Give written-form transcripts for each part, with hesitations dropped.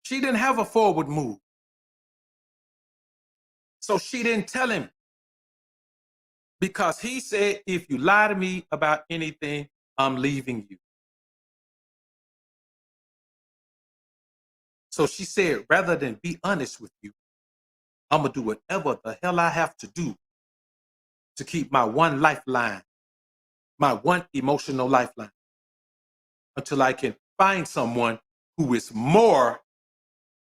She didn't have a forward move. So she didn't tell him. Because he said, if you lie to me about anything, I'm leaving you. So she said, rather than be honest with you, I'm going to do whatever the hell I have to do to keep my one lifeline, my one emotional lifeline, until I can find someone who is more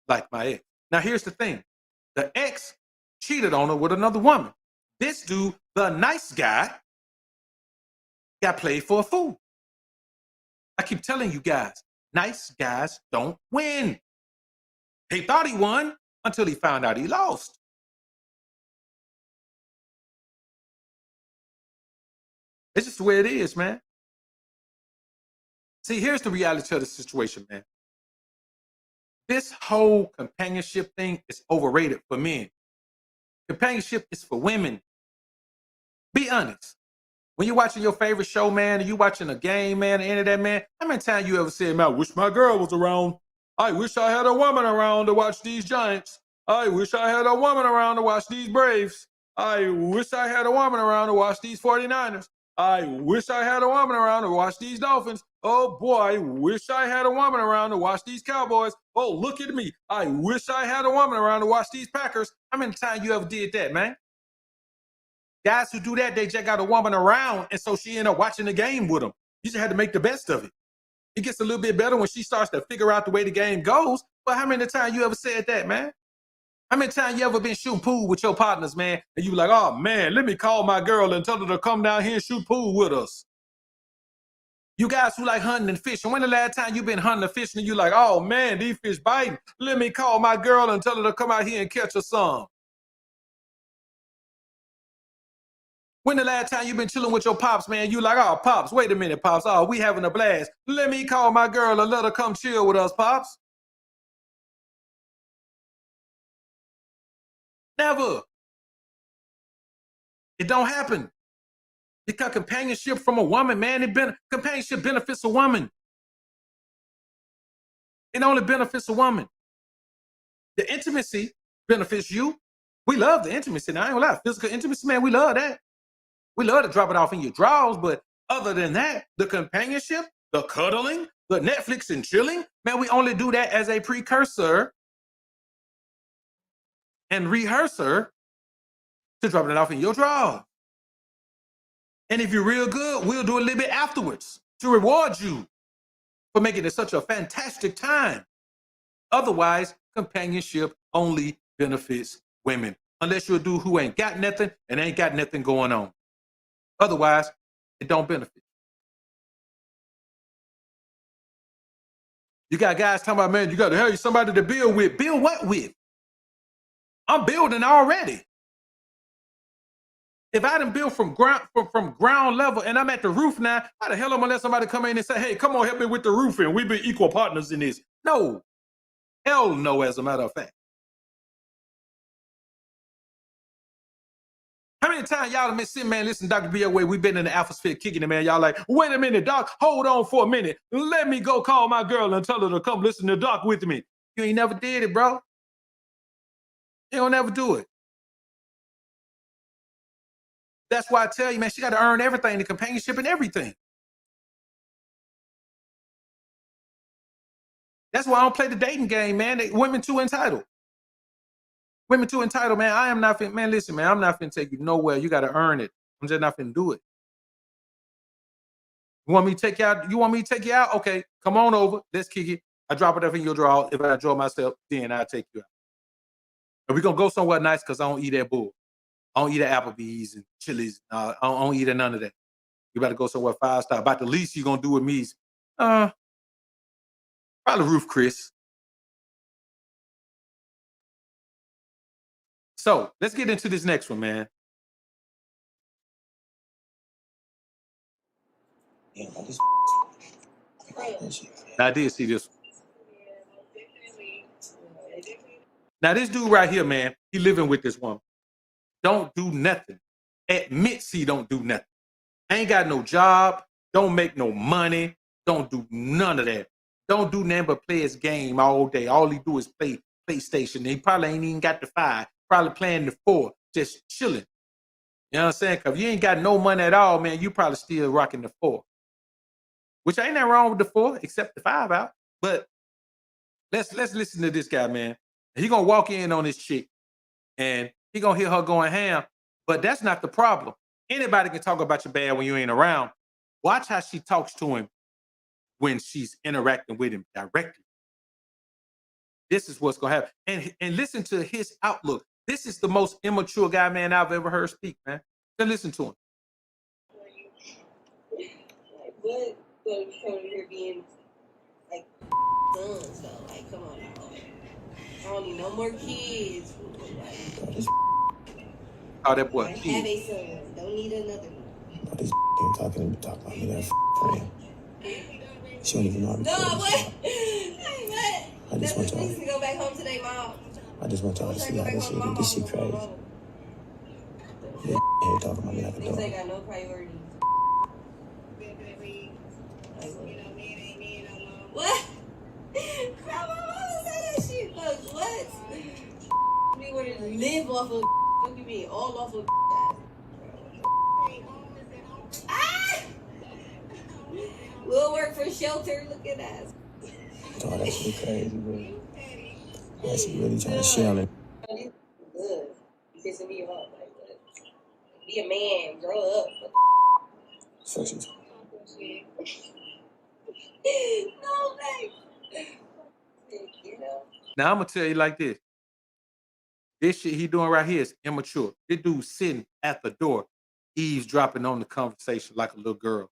like my ex. Now, here's the thing. The ex cheated on her with another woman. This dude, the nice guy, got played for a fool. I keep telling you guys, nice guys don't win. He thought he won until he found out he lost. It's just the way it is, man. See, here's the reality of the situation, man. This whole companionship thing is overrated for men. Companionship is for women. Be honest. When you're watching your favorite show, man, and you watching a game, man, the end of that, man, how many times you ever said, man, I wish my girl was around. I wish I had a woman around to watch these Giants. I wish I had a woman around to watch these Braves. I wish I had a woman around to watch these 49ers. I wish I had a woman around to watch these Dolphins. Oh boy, I wish I had a woman around to watch these Cowboys. Oh, look at me. I wish I had a woman around to watch these Packers. How many times you ever did that, man? Guys who do that, they just got a woman around, and so she ended up watching the game with them. You just had to make the best of it. It gets a little bit better when she starts to figure out the way the game goes. But how many times you ever said that, man? How many times you ever been shooting pool with your partners, man, and you like, oh, man, let me call my girl and tell her to come down here and shoot pool with us? You guys who like hunting and fishing, when the last time you been hunting and fishing and you like, oh, man, these fish biting. Let me call my girl and tell her to come out here and catch us some. When the last time you been chilling with your pops, man, you like, oh, Pops, wait a minute, Pops. Oh, we having a blast. Let me call my girl and let her come chill with us, Pops. Never. It don't happen. Because companionship from a woman, man, companionship benefits a woman. It only benefits a woman. The intimacy benefits you. We love the intimacy. Now, I ain't gonna lie. Physical intimacy, man, we love that. We love to drop it off in your drawers, but other than that, the companionship, the cuddling, the Netflix and chilling, man, we only do that as a precursor and rehearser to dropping it off in your drawers. And if you're real good, we'll do a little bit afterwards to reward you for making it such a fantastic time. Otherwise, companionship only benefits women, unless you're a dude who ain't got nothing and ain't got nothing going on. Otherwise, it don't benefit. You got guys talking about, man, you got to have somebody to build with. Build what with? I'm building already. If I done build from ground level and I'm at the roof now, how the hell am I gonna let somebody come in and say, hey, come on, help me with the roofing. We be equal partners in this. No. Hell no, as a matter of fact. How many times y'all have been sitting, man, listen, Dr. B.O.W., we've been in the atmosphere kicking it, man. Y'all like, wait a minute, Doc, hold on for a minute. Let me go call my girl and tell her to come listen to Doc with me. You ain't never did it, bro. You don't never do it. That's why I tell you, man, she got to earn everything, the companionship and everything. That's why I don't play the dating game, man. Women too entitled. Women too entitled, man. I am not finna, man, listen, man, I'm not finna take you nowhere. You got to earn it. I'm just not finna do it. You want me to take you out? You want me to take you out? Okay, come on over. Let's kick it. I drop it up in your draw. If I enjoy myself, then I'll take you out. And we're going to go somewhere nice because I don't eat that bull. I don't eat at Applebee's and Chili's. I don't eat at none of that. You better go somewhere 5-star. About the least you're going to do with me is probably Roof Chris. So let's get into this next one, man. Yeah, I did see this one. Now, this dude right here, man, he living with this woman. Don't do nothing. Admits he don't do nothing. Ain't got no job. Don't make no money. Don't do none of that. don't do nothing but play his game all day. All he do is play PlayStation. He probably ain't even got the 5. Probably playing the 4, just chilling. You know what I'm saying? Because you ain't got no money at all, man. You probably still rocking the 4. Which ain't nothing wrong with the 4, except the 5 out. But let's listen to this guy, man. He gonna walk in on this chick, and he gonna hear her going ham. But that's not the problem. Anybody can talk about you bad when you ain't around. Watch how she talks to him when she's interacting with him directly. This is what's gonna happen. And listen to his outlook. This is the most immature guy, man, I've ever heard speak, man. Then listen to him. What you coming here being like sons though? Like, come on now. I don't need no more kids. Like, Oh, that boy. I have a son. Don't need another one. But this ain't talking about me, that friend. She don't even know how to No, what? I just want y'all to go back home to their mom. I just want y'all to see how this shit crazy. Yeah, here talking about me like a dog. They got no priorities. What? How my mama say that shit? Look, what? We want to live off of what do you mean? All off of ah! We'll work for shelter. Look at us. Oh, that shit crazy, bro. Yeah, she really trying to shell it. Good. You pissing me off. Like, be a man. Grow up. So she's No, thanks. You know? Now I'm gonna tell you like this. This shit he doing right here is immature. This dude sitting at the door, eavesdropping on the conversation like a little girl.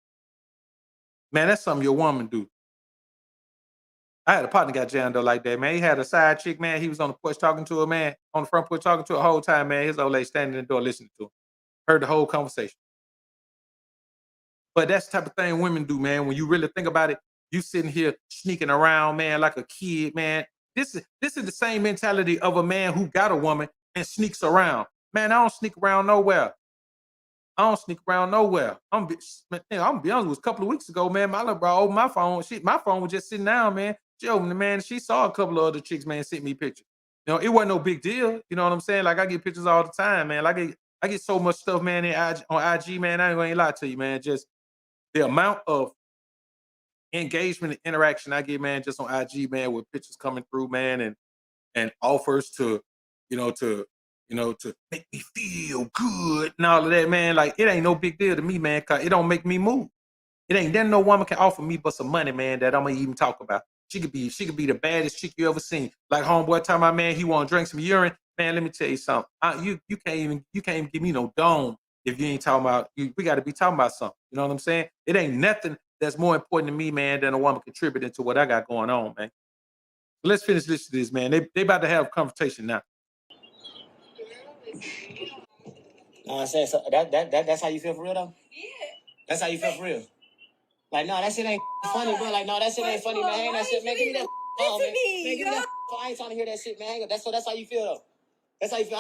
Man, that's something your woman do. I had a partner got jammed up like that, man. He had a side chick, man. He was on the porch talking to her, man. On the front porch talking to her the whole time, man. His old lady standing in the door listening to him. Heard the whole conversation. But that's the type of thing women do, man. When you really think about it, you sitting here sneaking around, man, like a kid, man. This is the same mentality of a man who got a woman and sneaks around. Man, I don't sneak around nowhere. I'm gonna be honest, it was a couple of weeks ago, man. My little bro opened my phone. My phone was just sitting down, man. She opened it, man. She saw a couple of other chicks, man, sent me pictures. You know, it wasn't no big deal. You know what I'm saying? Like, I get pictures all the time, man. Like, I get so much stuff, man, on IG, man. I ain't gonna lie to you, man. Just the amount of engagement and interaction I get, man, just on IG, man, with pictures coming through, man, and offers to make me feel good and all of that, man. Like, it ain't no big deal to me, man, cause it don't make me move. It ain't then no woman can offer me but some money, man, that I'm gonna even talk about. She could be the baddest chick you ever seen. Like homeboy talking about, man, he wanna drink some urine. Man, let me tell you something. You can't even give me no dome if you ain't talking about we gotta be talking about something. You know what I'm saying? It ain't nothing that's more important to me, man, than a woman contributing to what I got going on, man. So let's finish listening to this, man. They about to have a conversation now. I'm saying, so that's how you feel for real though? Yeah. That's how you feel for real? Like, no, that shit ain't funny, bro. Like, no, that shit ain't funny, man. Ain't that shit, man. Give me that phone, man. Man, give me that phone. I ain't trying to hear that shit, man. That's how you feel though. That's how you feel.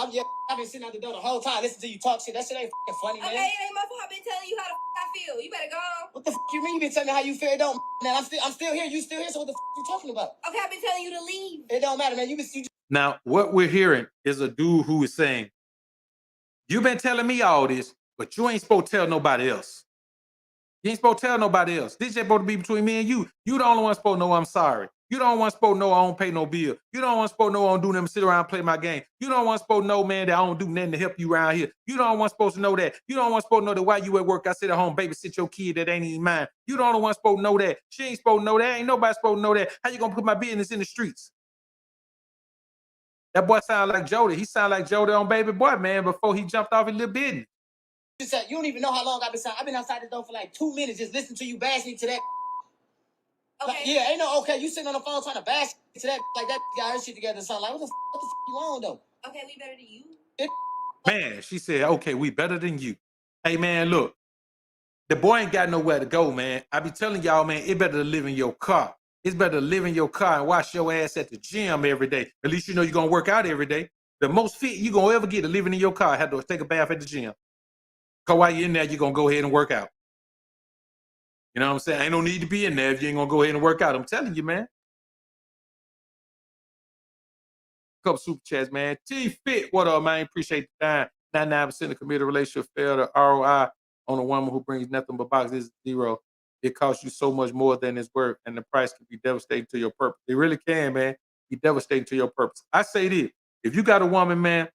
I've been sitting out the door the whole time listening to you talk shit. That shit ain't funny, man. Okay, it ain't my fault. I've been telling you how the I feel. You better go on. What the you mean you been telling me how you feel? It don't, man. I'm still here. You still here, so what the you talking about? Okay, I've been telling you to leave. It don't matter, man. You just Now, what we're hearing is a dude who is saying, you've been telling me all this, but you ain't supposed to tell nobody else. You ain't supposed to tell nobody else. This is supposed to be between me and you. You the only one supposed to know I'm sorry. You don't want supposed to know I don't pay no bill. You don't want supposed to know I don't do nothing, sit around and play my game. You don't want supposed to know, man, that I don't do nothing to help you around here. You don't want supposed to know that. You don't want supposed to know that while you at work, I sit at home, babysit your kid that ain't even mine. You don't want supposed to know that. She ain't supposed to know that. Ain't nobody supposed to know that. How you gonna put my business in the streets? That boy sound like Jody. He sound like Jody on Baby Boy, man, before he jumped off his little business. you don't even know how long I've been outside the door for like 2 minutes just listening to you bash me to that. Okay. Like, yeah, ain't no okay. You sitting on the phone trying to bash to that like that got her shit together or something. Like, what the you on though? Okay, we better than you. Man, she said, okay, we better than you. Hey, man, look, the boy ain't got nowhere to go, man. I be telling y'all, man, it better to live in your car. It's better to live in your car and wash your ass at the gym every day. At least you know you're going to work out every day. The most fit you're going to ever get to living in your car, have to take a bath at the gym. Because while you're in there, you're going to go ahead and work out. You know what I'm saying? Ain't no need to be in there if you ain't going to go ahead and work out. I'm telling you, man. Couple super chats, man. T Fit, what up, man? Appreciate the time. 99% of committed relationship fail. The ROI on a woman who brings nothing but boxes is zero. It costs you so much more than it's worth, and the price can be devastating to your purpose. It really can, man. Be devastating to your purpose. I say this: if you got a woman, man,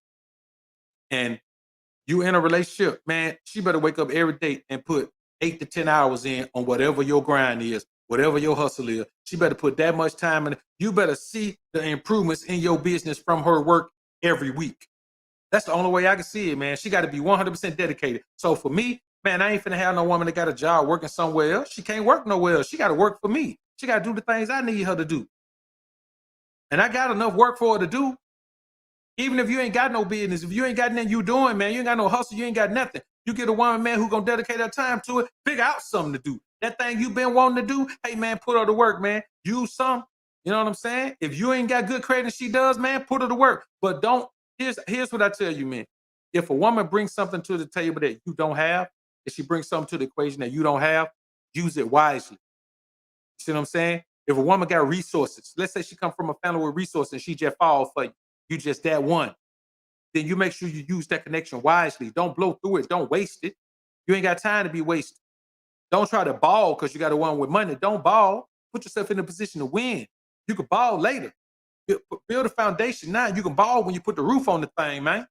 and you in a relationship, man, she better wake up every day and put 8 to 10 hours in on whatever your grind is, whatever your hustle is. She better put that much time in. You better see the improvements in your business from her work every week. That's the only way I can see it, man. She got to be 100% dedicated. So for me, man, I ain't finna have no woman that got a job working somewhere else. She can't work nowhere else. She got to work for me. She got to do the things I need her to do. And I got enough work for her to do. Even if you ain't got no business, if you ain't got nothing you doing, man, you ain't got no hustle, you ain't got nothing. You get a woman, man, who gonna dedicate her time to it, figure out something to do. That thing you been wanting to do, hey, man, put her to work, man. Use some. You know what I'm saying? If you ain't got good credit and she does, man, put her to work. But don't, here's what I tell you, man. If a woman brings something to the table that you don't have, if she brings something to the equation that you don't have, use it wisely. You see what I'm saying? If a woman got resources, let's say she come from a family with resources and she just fall for you. You just that one. Then you make sure you use that connection wisely. Don't blow through it. Don't waste it. You ain't got time to be wasted. Don't try to ball because you got a one with money. Don't ball. Put yourself in a position to win. You can ball later. Build a foundation now. You can ball when you put the roof on the thing, man.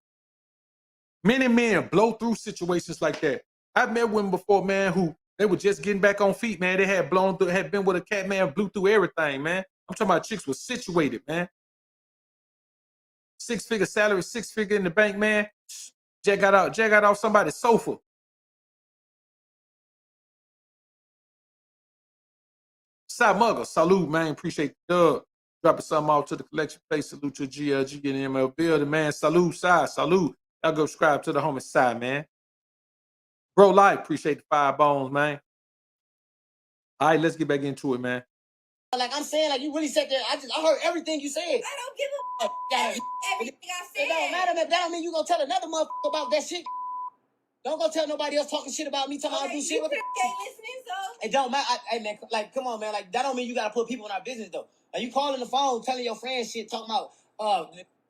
Many men blow through situations like that. I've met women before, man, who they were just getting back on feet, man. They had blown through, had been with a cat, man, blew through everything, man. I'm talking about chicks was situated, man. 6-figure salary, 6-figure in the bank, man. Jack got off somebody's sofa. Side Mugger, salute, man. Appreciate the dub. Dropping something off to the collection place. Salute to GLG and ML building, man. Salute, side, salute. Y'all go subscribe to the homie side, man. Bro Life, appreciate the 5 bones, man. All right, let's get back into it, man. Like I'm saying, like you really said that. I heard everything you said. I don't give a fuck. Everything I said. It don't matter. That don't mean you gonna tell another motherfucker about that shit. Don't go tell nobody else talking shit about me. Talking about I do shit. You can't listening, so it don't matter. Hey man, like come on, man. Like that don't mean you gotta put people in our business though. Like you calling the phone, telling your friends shit, talking about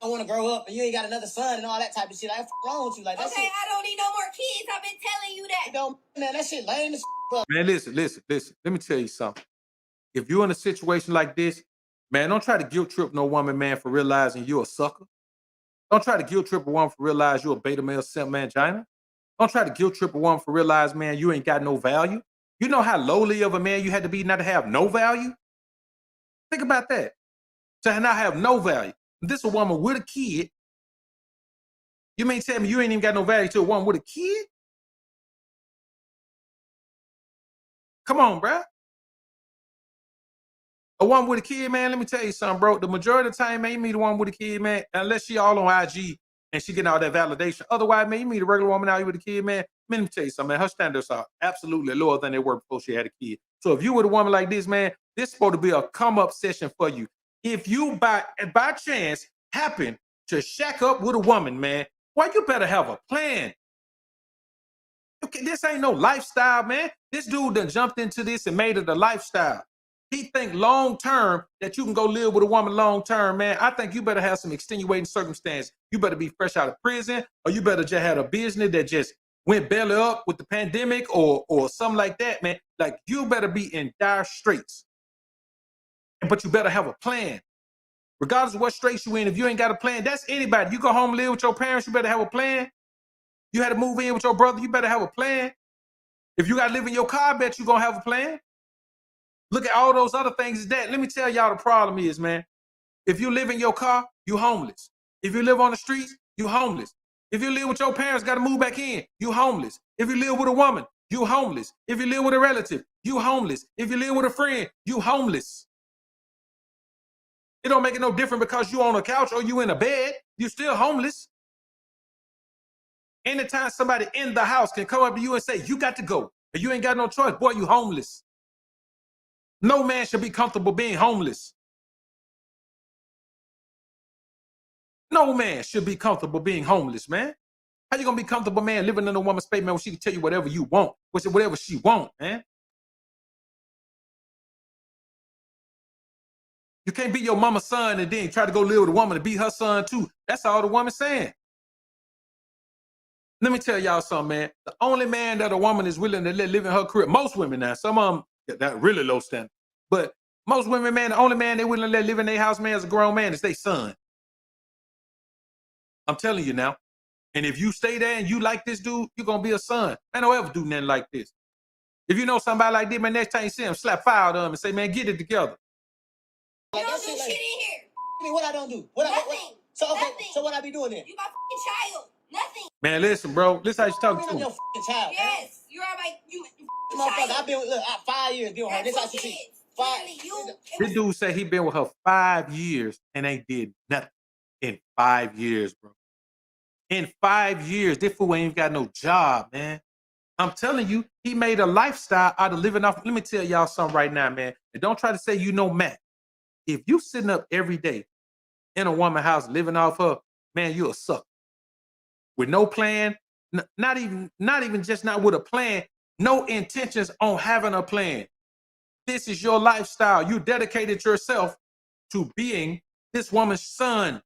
I want to grow up and you ain't got another son and all that type of shit. Like what's wrong with you? Like that okay, shit. I don't need no more kids. I've been telling you that. Don't man, that shit lame as fuck. Man, listen. Let me tell you something. If you're in a situation like this, man, don't try to guilt trip no woman, man, for realizing you're a sucker. Don't try to guilt trip a woman for realizing you're a beta male simp mangina. Don't try to guilt trip a woman for realizing, man, you ain't got no value. You know how lowly of a man you had to be not to have no value? Think about that. To not have no value. This a woman with a kid. You mean tell me you ain't even got no value to a woman with a kid? Come on, bruh. A woman with a kid, man, let me tell you something, bro. The majority of the time, man, you meet a woman with a kid, man, unless she all on IG and she getting all that validation. Otherwise, man, you meet a regular woman out here with a kid, man, let me tell you something, man, her standards are absolutely lower than they were before she had a kid. So if you with a woman like this, man, this is supposed to be a come-up session for you. If you, by chance, happen to shack up with a woman, man, well, you better have a plan. Okay, this ain't no lifestyle, man. This dude done jumped into this and made it a lifestyle. He think long term that you can go live with a woman long term, man. I think you better have some extenuating circumstance. You better be fresh out of prison, or you better just have a business that just went belly up with the pandemic or something like that, man. Like you better be in dire straits. But you better have a plan. Regardless of what straits you in, if you ain't got a plan, that's anybody. You go home and live with your parents, you better have a plan. You had to move in with your brother, you better have a plan. If you got to live in your car, I bet you going to have a plan. Look at all those other things. That let me tell y'all the problem is, man. If you live in your car, you homeless. If you live on the streets, you homeless. If you live with your parents, got to move back in, you homeless. If you live with a woman, you homeless. If you live with a relative, you homeless. If you live with a friend, you homeless. It don't make it no different because you on a couch or you in a bed, you still homeless. Anytime somebody in the house can come up to you and say, you got to go, and you ain't got no choice, boy, you homeless. No man should be comfortable being homeless. No man should be comfortable being homeless, man. How you gonna be comfortable, man, living in a woman's space, man, when she can tell you whatever you want, whatever she want, man? You can't be your mama's son and then try to go live with a woman to be her son too. That's all the woman's saying. Let me tell y'all something, man. The only man that a woman is willing to let live in her career, most women now, some of them, that really low standard, but most women, man, the only man they willing to let live in their house, man, as a grown man is their son. I'm telling you now. And if you stay there and you like this dude, you're going to be a son. Man, don't ever do nothing like this. If you know somebody like this, man, next time you see him, slap fire out of him and say, man, get it together. You don't do shit in here. I mean, what I don't do? Nothing. So, okay, Nothing. so what I be doing then? You my fucking child. Nothing. Man, listen, bro. Listen how you talking to I'm him. your fucking child. Yes. You are my Motherfucker, child. I've been with 5 years dealing with her. This how she cheat. 5 This dude said he been with her 5 years and ain't did nothing in 5 years, bro. In 5 years, this fool ain't even got no job, man. I'm telling you, he made a lifestyle out of living off. Let me tell y'all something right now, man. And don't try to say you know Matt. If you sitting up every day in a woman's house living off her, man, you a sucker. With no plan, not even just not with a plan, no intentions on having a plan. This is your lifestyle. You dedicated yourself to being this woman's son,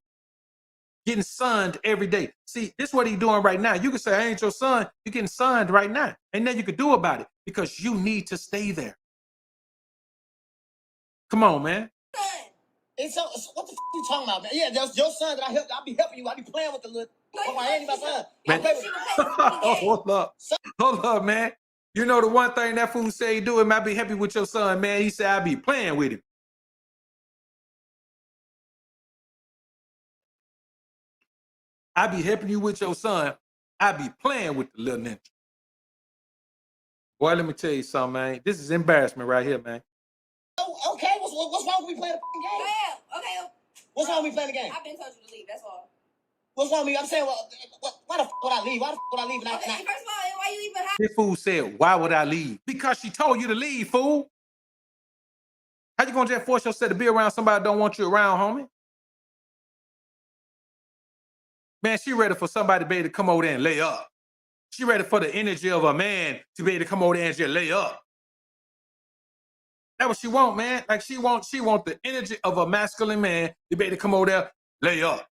getting sunned every day. See, this is what he's doing right now. You can say, I ain't your son. You're getting sunned right now. Ain't nothing you could do about it because you need to stay there. Come on, man. And so what the f you talking about, man? Yeah, that's your son that I'll be helping you. I'll be playing with the little. I ain't my son. Man. Hold up, man. You know the one thing that fool say he do, it might be happy with your son, man. He said, I be playing with him. I be helping you with your son. I be playing with the little ninja. Boy, let me tell you something, man. This is embarrassment right here, man. Oh, okay. What's wrong with me playing the game? Yeah, okay. What's wrong with me playing the game? I've been told you to leave, that's all. What's wrong with me? I'm saying, why the f would I leave? Why the f would I leave? Okay, first of all, why you even This fool said, why would I leave? Because she told you to leave, fool. How you gonna just force yourself to be around somebody that don't want you around, homie? Man, she ready for somebody to be able to come over there and lay up. She ready for the energy of a man to be able to come over there and just lay up. That's what she want, man. Like she want the energy of a masculine man to be able to come over there, lay up.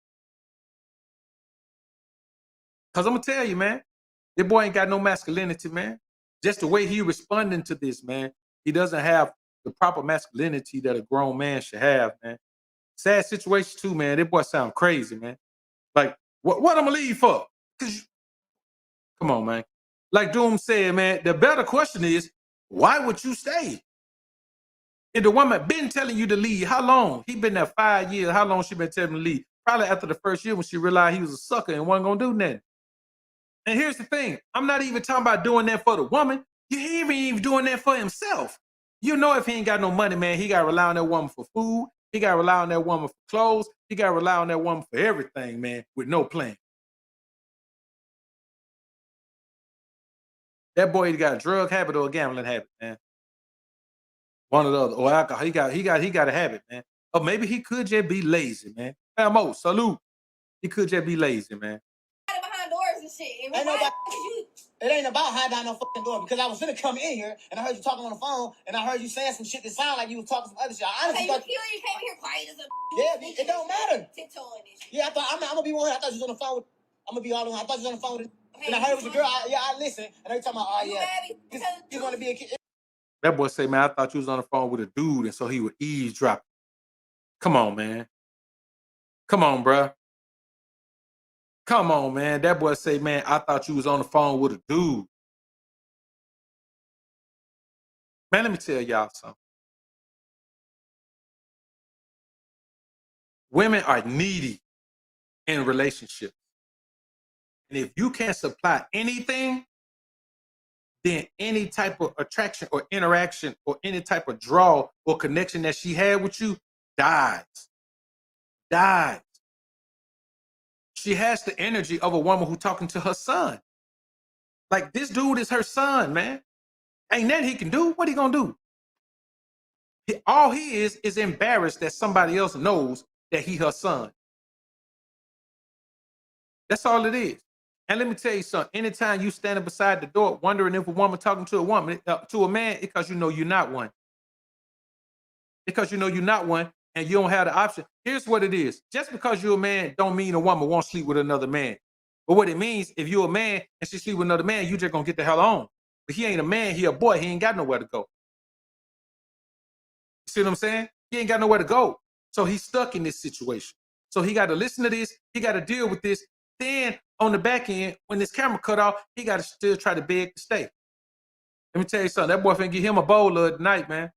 Cause I'm gonna tell you, man, this boy ain't got no masculinity, man. Just the way he responding to this, man, he doesn't have the proper masculinity that a grown man should have, man. Sad situation too, man. This boy sound crazy, man. Like, what I'm gonna leave for? Come on, man. Like Doom said, man, the better question is, why would you stay? If the woman been telling you to leave, how long? He been there 5 years. How long she been telling him to leave? Probably after the first year when she realized he was a sucker and wasn't gonna do nothing. And here's the thing. I'm not even talking about doing that for the woman. He ain't even doing that for himself. You know if he ain't got no money, man, he got to rely on that woman for food. He got to rely on that woman for clothes. He got to rely on that woman for everything, man, with no plan. That boy either got a drug habit or a gambling habit, man. One or the other. Or alcohol. He got a habit, man. Or maybe he could just be lazy, man. Mo, salute. He could just be lazy, man. Behind doors and shit. And it ain't about hiding behind no fucking door because I was gonna come in here and I heard you talking on the phone and I heard you saying some shit that sounded like you was talking some other shit. I honestly thought you came here quiet as a yeah, it don't matter. Tiptoeing and shit. Yeah, I thought I'm gonna be one. I thought you was on the phone with. I'm gonna be all the way. I thought you was on the phone with. And I heard it was a girl. I listened and they talking about oh yeah, you gonna be a kid. That boy say, man, I thought you was on the phone with a dude and so he would eavesdrop. Come on, man. Come on, bruh. Come on, man. That boy say, man, I thought you was on the phone with a dude. Man, let me tell y'all something. Women are needy in relationships. And if you can't supply anything, then any type of attraction or interaction or any type of draw or connection that she had with you dies. Dies. She has the energy of a woman who's talking to her son. Like, this dude is her son, man. Ain't nothing he can do. What he gonna do? All he is embarrassed that somebody else knows that he her son. That's all it is. And let me tell you something. Anytime you standing beside the door wondering if a woman talking to a woman, to a man, because you know you're not one. Because you know you're not one, and you don't have the option, here's what it is. Just because you're a man don't mean a woman won't sleep with another man. But what it means, if you're a man and she sleep with another man, you just gonna get the hell on. But he ain't a man, he a boy, he ain't got nowhere to go. You see what I'm saying? He ain't got nowhere to go. So he's stuck in this situation. So he got to listen to this, he got to deal with this. Then on the back end, when this camera cut off, he got to still try to beg to stay. Let me tell you something, that boy finna get him a bowl of it tonight, man.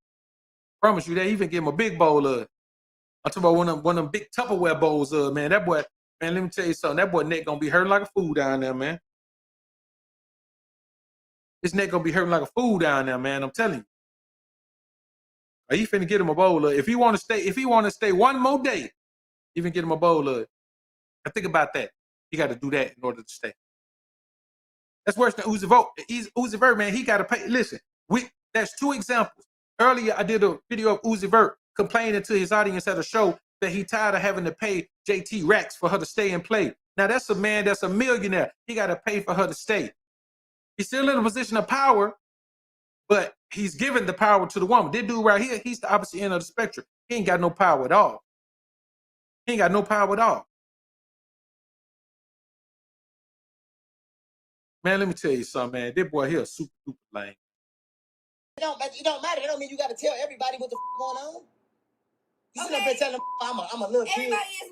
Promise you that, he finna give him a big bowl of it. I'm talking about one of them big Tupperware bowls of, man. That boy, man, let me tell you something. That boy neck gonna be hurting like a fool down there, man. His neck gonna be hurting like a fool down there, man. I'm telling you. He finna get him a bowl of it. If he wanna stay one more day, he finna get him a bowl of it. Now think about that. He gotta do that in order to stay. That's worse than Uzi Vert. Uzi Vert, man, he gotta pay. Listen, that's two examples. Earlier, I did a video of Uzi Vert complaining to his audience at a show that he tired of having to pay JT racks for her to stay and play. Now that's a man that's a millionaire. He got to pay for her to stay. He's still in a position of power, but he's giving the power to the woman. This dude right here, he's the opposite end of the spectrum. He ain't got no power at all. He ain't got no power at all. Man, let me tell you something, man. This boy here is super duper lame. It don't matter. It don't mean you got to tell everybody what the going on. You sitting up there telling them I'm a little kid.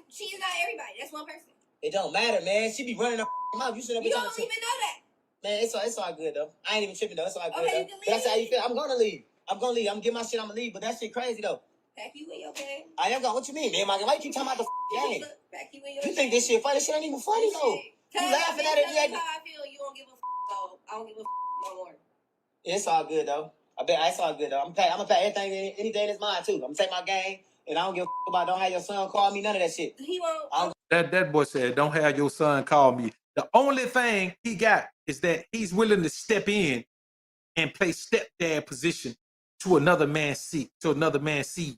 She's not everybody. That's one person. It don't matter, man. She be running her mouth. You sitting up there You don't even know that. Man, it's all good though. I ain't even tripping though. It's all good. Okay, though. But that's how you feel. I'm gonna leave. I'm gonna get my shit. I'm gonna leave. But that shit crazy though. Pack you in your bag. I am going. What you mean, man? Why you keep talking about the game? Pack you in your You think this shit funny? This shit ain't even funny though. You laughing at it? That's how I feel. You don't give a so I don't give a no more. It's all good though. I bet it's all good though. I'm gonna pay everything, anything that's mine too. I'm gonna take my game, and I don't give a about. Don't have your son call me. None of that shit. He won't. That boy said, "Don't have your son call me." The only thing he got is that he's willing to step in and play stepdad position to another man's seat, to another man's seed.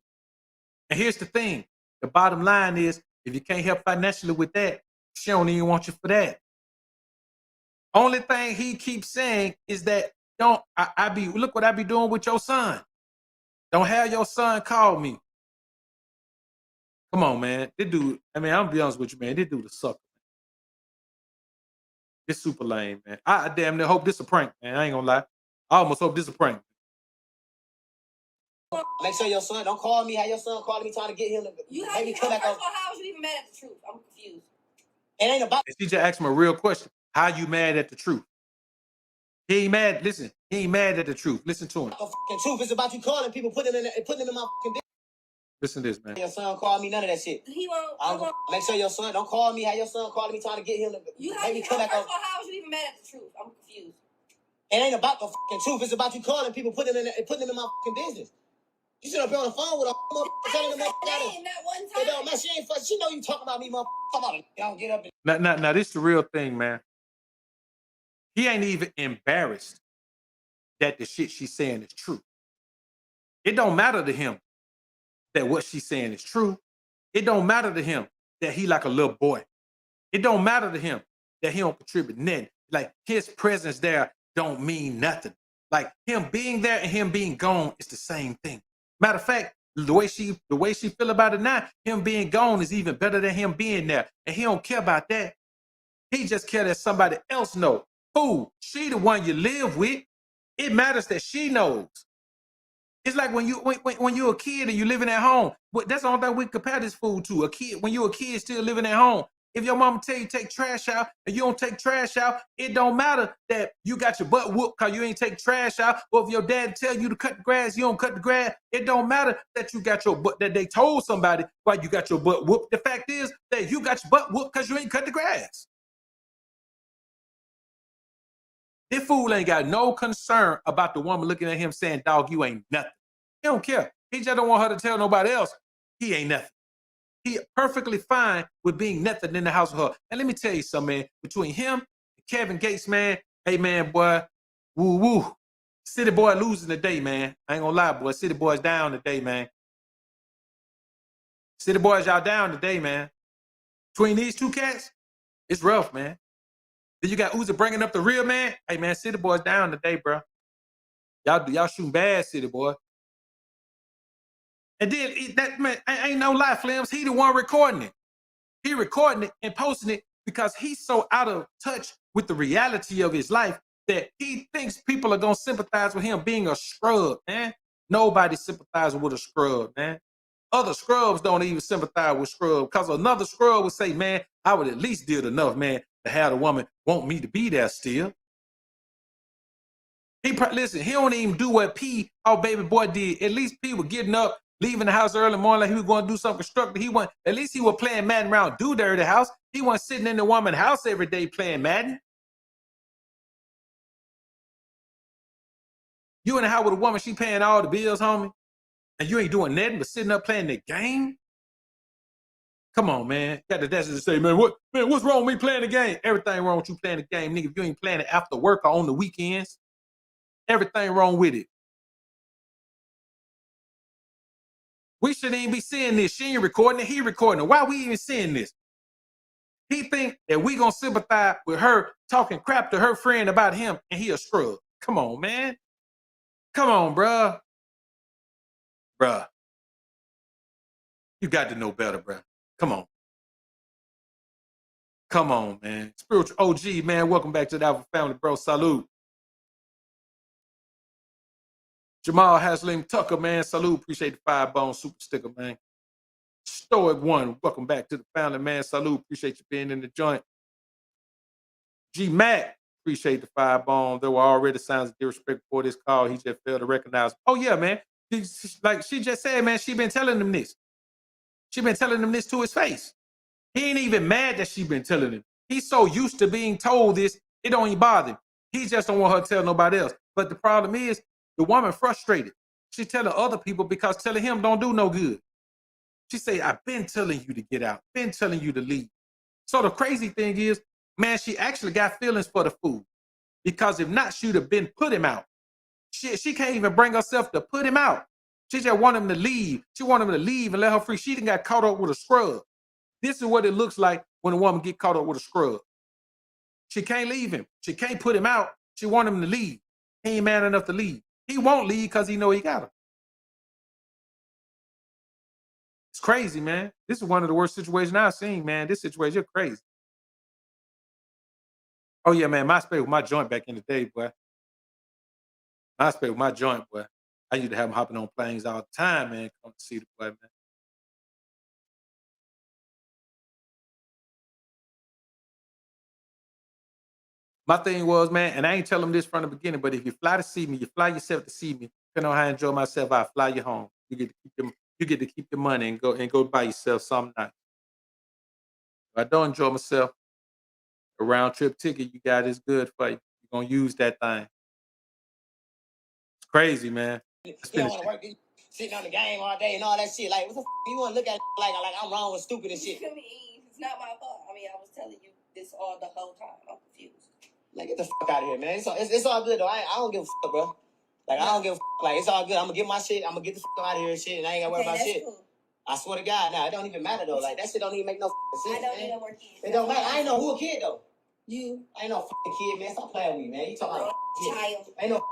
And here's the thing: the bottom line is, if you can't help financially with that, she don't even want you for that. Only thing he keeps saying is that look what I be doing with your son. Don't have your son call me. Come on, man. This dude, I mean, I'm gonna be honest with you, man. This dude is sucker. It's super lame, man. I damn near hope this a prank, man. I ain't gonna lie. I almost hope this a prank. Make sure your son don't call me. Have your son calling me trying to get him to maybe come back. First of all, how was you even mad at the truth? I'm confused. It ain't about. And she just asked him a real question. How you mad at the truth? He ain't mad. Listen, he ain't mad at the truth. Listen to him. The fucking truth. It's about you calling people, putting them in my fucking business. Listen to this, man. Your son call me. None of that shit. He won't. Make sure your son don't call me. Have your son calling me trying to get him to maybe come back. First of all, how was you even mad at the truth? I'm confused. It ain't about the fucking truth. It's about you calling people, putting them in my fucking business. You should have been on the phone with her, telling them that one time. It don't matter. She know you talking about me, motherfucker. Come on, don't get up. Now, this is the real thing, man. He ain't even embarrassed that the shit she's saying is true. It don't matter to him that what she's saying is true. It don't matter to him that he like a little boy. It don't matter to him that he don't contribute nothing. Like his presence there don't mean nothing. Like him being there and him being gone is the same thing. Matter of fact, the way she feel about it now, him being gone is even better than him being there. And he don't care about that. He just care that somebody else know. Who? She the one you live with. It matters that she knows. It's like when you're a kid and you living at home. That's the only thing we compare this fool to. A kid, when you're a kid still living at home. If your mama tell you take trash out and you don't take trash out, it don't matter that you got your butt whooped because you ain't take trash out. Or if your dad tell you to cut the grass, you don't cut the grass. It don't matter that you got your butt, that they told somebody why you got your butt whooped. The fact is that you got your butt whooped because you ain't cut the grass. This fool ain't got no concern about the woman looking at him saying, dog, you ain't nothing. He don't care. He just don't want her to tell nobody else he ain't nothing. He perfectly fine with being nothing in the house with her. And let me tell you something, man. Between him and Kevin Gates, man, hey, man, boy, woo-woo. City boy losing today, man. I ain't gonna lie, boy. City boy's down today, man. City boys, y'all down today, man. Between these two cats, it's rough, man. Then you got Uzi bringing up the real man. Hey, man, City boys down today, bro. Y'all shooting bad, City boy. And then that man, ain't no lie, Flims. He the one recording it. He recording it and posting it because he's so out of touch with the reality of his life that he thinks people are gonna sympathize with him being a scrub, man. Nobody sympathizes with a scrub, man. Other scrubs don't even sympathize with scrub because another scrub would say, man, I would at least did enough, man, to have a woman want me to be there still. Listen, he don't even do what our baby boy did. At least P was getting up, leaving the house early morning like he was going to do something constructive. At least he was playing Madden around Do Dirty House. He wasn't sitting in the woman's house every day playing Madden. You in the house with a woman, she paying all the bills, homie, and you ain't doing nothing but sitting up playing the game? Come on, man. Got the audacity to say, what's wrong with me playing the game? Everything wrong with you playing the game, nigga. If you ain't playing it after work or on the weekends, everything wrong with it. We shouldn't even be seeing this. She ain't recording it. He recording it. Why are we even seeing this? He think that we gonna sympathize with her talking crap to her friend about him and he a scrub. Come on, man. Come on, bruh. Bruh. You got to know better, bruh. Come on. Come on, man. Spiritual OG, man. Welcome back to the Alpha Family, bro. Salute. Jamal Haslim Tucker, man. Salute. Appreciate the 5-bone super sticker, man. Stoic One, welcome back to the family, man. Salute. Appreciate you being in the joint. G Mac, appreciate the 5-bone. There were already signs of disrespect before this call. He just failed to recognize. Oh, yeah, man. Like she just said, man, she been telling him this. She been telling him this to his face. He ain't even mad that she been telling him. He's so used to being told this, it don't even bother him. He just don't want her to tell nobody else. But the problem is, the woman frustrated. She telling other people because telling him don't do no good. She say, I've been telling you to get out, been telling you to leave. So the crazy thing is, man, she actually got feelings for the fool. Because if not, she'd have been put him out. She can't even bring herself to put him out. She just want him to leave. She want him to leave and let her free. She done got caught up with a scrub. This is what it looks like when a woman get caught up with a scrub. She can't leave him. She can't put him out. She want him to leave. He ain't man enough to leave. He won't leave because he know he got her. It's crazy, man. This is one of the worst situations I've seen, man. This situation, you're crazy. Oh, yeah, man. MySpace was my joint back in the day, boy. MySpace was my joint, boy. I used to have him hopping on planes all the time, man. Come to see the boy, man. My thing was, man, and I ain't telling him this from the beginning, but if you fly to see me, you fly yourself to see me. Depending on how I enjoy myself, I fly you home. You get to keep your money and go buy yourself something nice. If I don't enjoy myself, a round trip ticket you got is good for you. You're gonna use that thing. It's crazy, man. You don't want to work, sitting on the game all day and all that shit. Like, what the f you want to look at like I'm wrong with stupid and shit? It's not my fault. I mean, I was telling you this all the whole time. I'm confused. Like, get the fuck out of here, man. It's all good, though. I don't give a fuck, bro. Like, I don't give a fuck. Like, it's all good. I'm going to get my shit. I'm going to get the fuck out of here and shit, and I ain't got to worry about shit. Cool. I swear to God, now, it don't even matter, though. Like, that shit don't even make no sense, I don't need no more kids. It don't matter. I ain't know who a kid, though. You. I ain't no fucking kid, man. Stop playing with me, man. You talking about child. Ain't no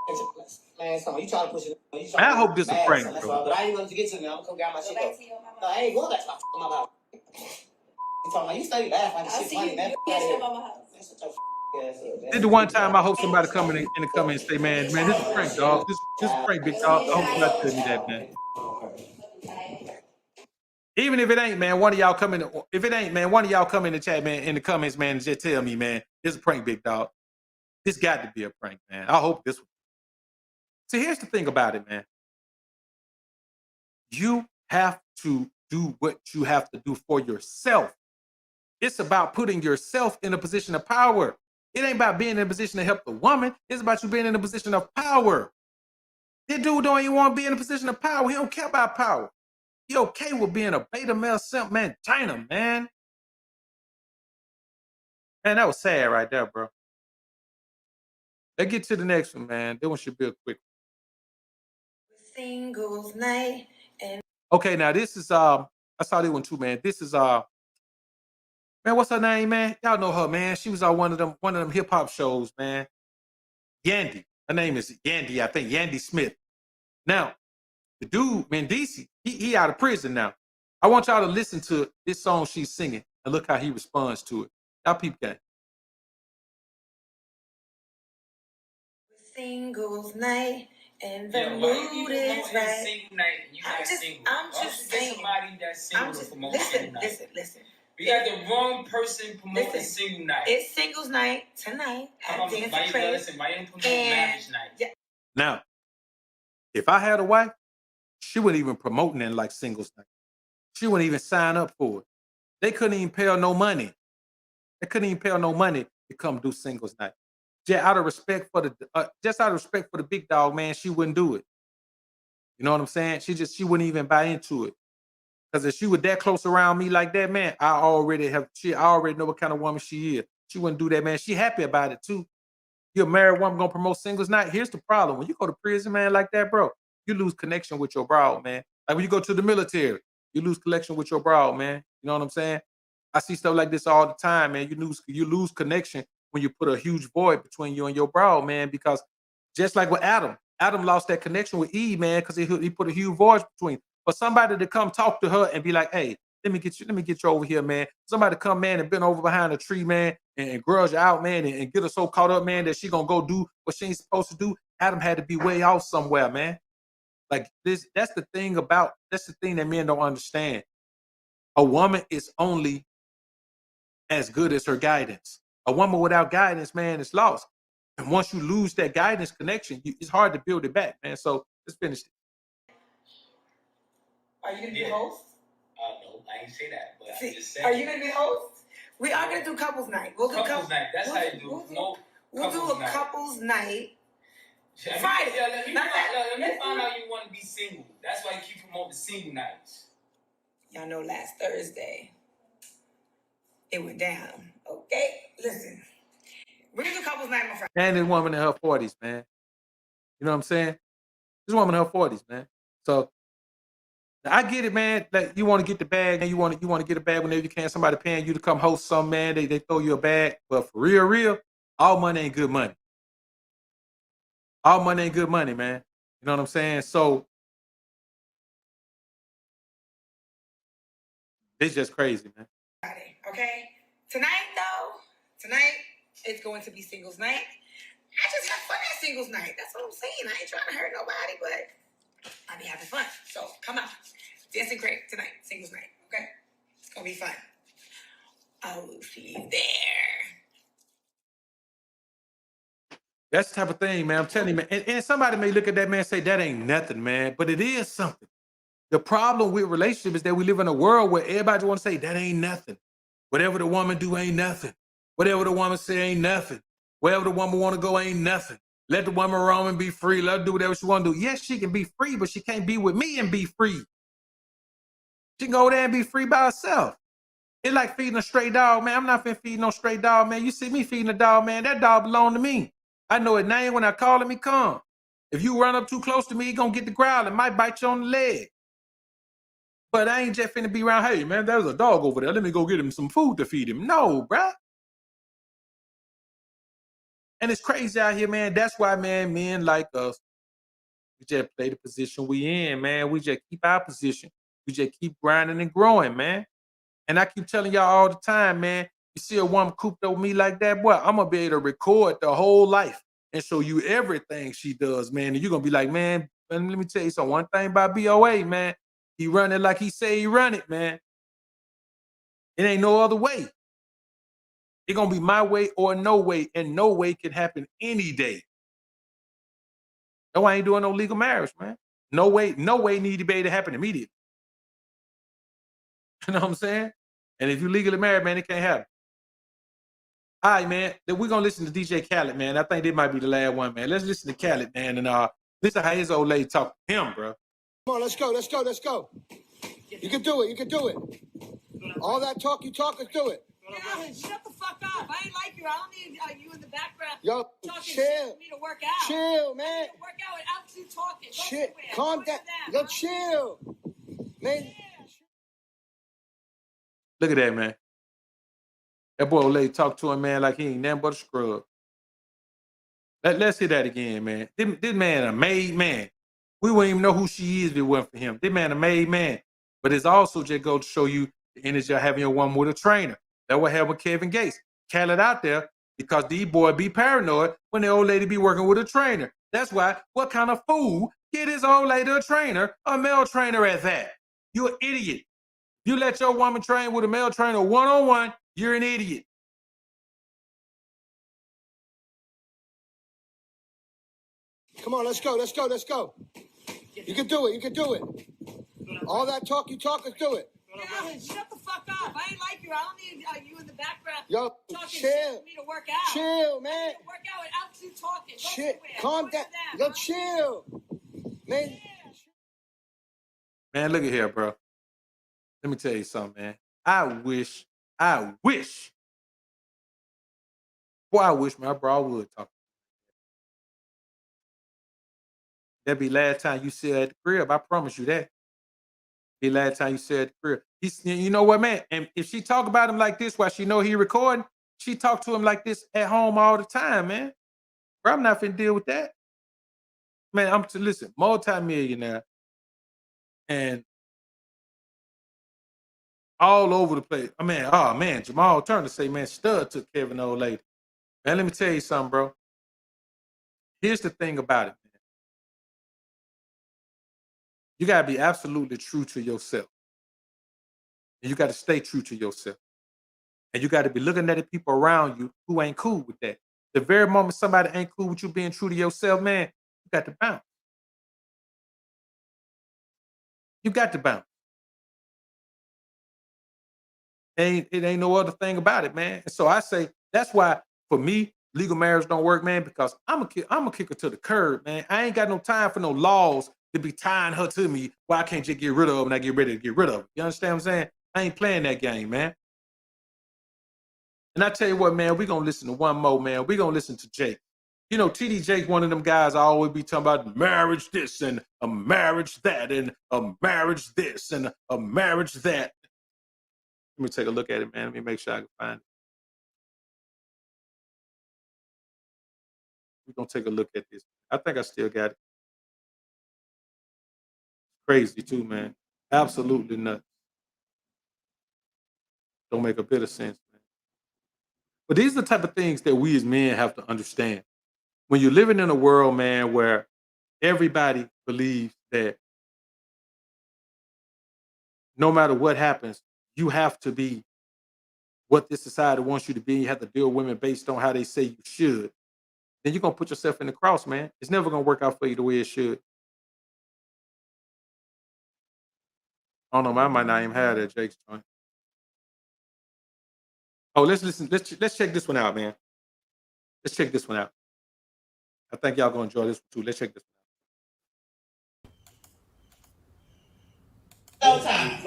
man, you try to push it. I hope this is a prank, bro. But I ain't going to get to me. I'm going to come grab my shit, though. No, I ain't going back to my fucking mama house. You talking about, you study laughing like shit funny, man. This is the one time I hope somebody come in the comments and say, man, this is a prank, dog. This is a prank, big dog. I hope somebody tell me that, man. Even if it ain't, man, one of y'all come in. If it ain't, man, one of y'all come in the chat, man, in the comments, man, and just tell me, man, this is a prank, big dog. This got to be a prank, man. I hope this one. See, here's the thing about it, man. You have to do what you have to do for yourself. It's about putting yourself in a position of power. It ain't about being in a position to help the woman. It's about you being in a position of power. This dude don't even want to be in a position of power. He don't care about power. He okay with being a beta male simp mangina, man. Man, that was sad right there, bro. Let's get to the next one, man. This one should be a quick one. Singles night and okay, now this is I saw this one too, man. This is man, what's her name, man? Y'all know her, man. She was on one of them hip hop shows, man. Yandy. Her name is Yandy, I think. Yandy Smith. Now, The dude, Mendici, he out of prison now. I want y'all to listen to this song she's singing and look how he responds to it. Y'all peep that. Singles night and the mood is right. Single night, you I'm just single. I'm just saying. Somebody that's single to promote single night. Listen. We got the wrong person promoting single night. It's singles night tonight at Dance and Trade. Listen, why you didn't promote marriage night? Yeah. Now, if I had a wife, she wouldn't even promote nothing like singles night. She wouldn't even sign up for it. They couldn't even pay her no money. They couldn't even pay her no money to come do singles night. Just out of respect for the big dog, man, she wouldn't do it. You know what I'm saying? She wouldn't even buy into it. Because if she was that close around me like that, man, I already know what kind of woman she is. She wouldn't do that, man. She happy about it too. You're a married woman gonna promote singles night. Here's the problem. When you go to prison, man, like that, bro, you lose connection with your broad, man. Like when you go to the military, you lose connection with your broad, man. You know what I'm saying? I see stuff like this all the time, man. You lose connection when you put a huge void between you and your broad, man, because just like with Adam lost that connection with Eve, man, because he put a huge void between. For somebody to come talk to her and be like, hey, let me get you over here, man. Somebody come, man, and been over behind a tree, man, and grudge out, man, and get her so caught up, man, that she gonna go do what she ain't supposed to do. Adam had to be way off somewhere, man. Like this, that's the thing that men don't understand. A woman is only as good as her guidance. A woman without guidance, man, is lost. And once you lose that guidance connection, it's hard to build it back, man. So let's finish it. Are you gonna be the host? No, I ain't say that, but I just said. Are you gonna be the host? We are gonna do couples night. We'll do couples night. That's how you do. We'll do a couples night. Friday. Let me find out you want to be single. That's why you keep promoting single nights. Y'all know last Thursday it went down. Okay, listen. We're gonna do couples night on Friday. And this woman in her 40s, man. You know what I'm saying? This woman in her 40s, man. So I get it, man. Like you want to get the bag, and you want to get a bag whenever you can. Somebody paying you to come host some, man. They throw you a bag, but for real, all money ain't good money. All money ain't good money, man. You know what I'm saying? So it's just crazy, man. Okay. Tonight it's going to be singles night. I just have fun at singles night. That's what I'm saying. I ain't trying to hurt nobody, but I be having fun. So come on. Dance and Crate tonight, singles night. Okay? It's gonna be fun. Oh, she's there. That's the type of thing, man. I'm telling you, man. And somebody may look at that, man, and say, that ain't nothing, man. But it is something. The problem with relationship is that we live in a world where everybody want to say, that ain't nothing. Whatever the woman do ain't nothing. Whatever the woman say ain't nothing. Wherever the woman want to go ain't nothing. Let the woman roam and be free. Let her do whatever she want to do. Yes, she can be free, but she can't be with me and be free. She can go there and be free by herself. It's like feeding a stray dog, man. I'm not finna feed no stray dog, man. You see me feeding a dog, man. That dog belong to me. I know his name. When I call him, he come. If you run up too close to me, he gonna get the growl. It might bite you on the leg. But I ain't just finna be around, hey, man, there's a dog over there. Let me go get him some food to feed him. No, bruh. And it's crazy out here, man. That's why, man, men like us, we just play the position we in, man. We just keep our position. We just keep grinding and growing, man. And I keep telling y'all all the time, man, you see a woman cooped over me like that, boy, I'm going to be able to record the whole life and show you everything she does, man. And you're going to be like, man, let me tell you something. One thing about BOA, man, he run it like he say he run it, man. It ain't no other way. It's going to be my way or no way, and no way can happen any day. No, I ain't doing no legal marriage, man. No way need to be able to happen immediately. You know what I'm saying? And if you legally married, man, it can't happen. All right, man. Then we're gonna listen to DJ Khaled, man. I think this might be the last one, man. Let's listen to Khaled, man, and listen how his old lady talk to him, bro. Come on, let's go. You can do it. All that talk you talk, let's do it. Yeah, shut the fuck up. I ain't like you. I don't need you in the background. Yo, talking chill. Shit for me to work out. Chill, man. I need to work out without you talking. Chill. Calm down. Yo, chill. Man. Look at that, man. That boy old lady talk to him, man, like he ain't nothing but a scrub. Let's hear that again, man. This man a made man. We wouldn't even know who she is if it wasn't for him. This man a made man. But it's also just go to show you the energy of having your woman with a trainer. That what happened with Kevin Gates. Cat it out there because these boys be paranoid when the old lady be working with a trainer. That's why, what kind of fool get his old lady a trainer, a male trainer at that? You're an idiot. You let your woman train with a male trainer one-on-one, you're an idiot. Come on, let's go, let's go, let's go. You can do it, you can do it. All that talk you talk, let's do it. Yeah, shut the fuck up. I ain't like you. I don't need you in the background. Yo, talking chill. Shit for me to work out. Chill, man. I need to work out without you talking. Chill. Calm down. Yo, chill. Man. Man, look at here, bro. Let me tell you something, man. I wish, boy, I wish my bro would talk. That'd be last time you see her at the crib. I promise you that. Be last time you see her at the crib. You know what, man? And if she talk about him like this while she know he recording, she talk to him like this at home all the time, man. Bro, I'm not finna deal with that. Man, listen, multi-millionaire and all over the place. I mean, oh man, Jamal Turner say, man, Stud took Kevin old lady. Man, let me tell you something, bro. Here's the thing about it, man. You gotta be absolutely true to yourself. And you gotta stay true to yourself. And you gotta be looking at the people around you who ain't cool with that. The very moment somebody ain't cool with you being true to yourself, man, you got to bounce. You got to bounce. It ain't no other thing about it, man. And so I say that's why for me, legal marriage don't work, man, because I'm a kick her to the curb, man. I ain't got no time for no laws to be tying her to me where I can't just get rid of her when I get ready to get rid of her. You understand what I'm saying? I ain't playing that game, man. And I tell you what, man, we're going to listen to one more, man. We're going to listen to Jake. You know, TD Jake, one of them guys I always be talking about marriage this and a marriage that and a marriage this and a marriage that. Let me take a look at it, man. Let me make sure I can find it. We're going to take a look at this. I think I still got it. Crazy too, man. Absolutely nuts. Don't make a bit of sense, man. But these are the type of things that we as men have to understand. When you're living in a world, man, where everybody believes that no matter what happens, you have to be what this society wants you to be. You have to deal with women based on how they say you should. Then you're going to put yourself in the cross, man. It's never going to work out for you the way it should. I don't know, I might not even have that Jake's joint. Oh, let's listen. Let's check this one out, man. Let's check this one out. I think y'all gonna enjoy this one too. Let's check this No time.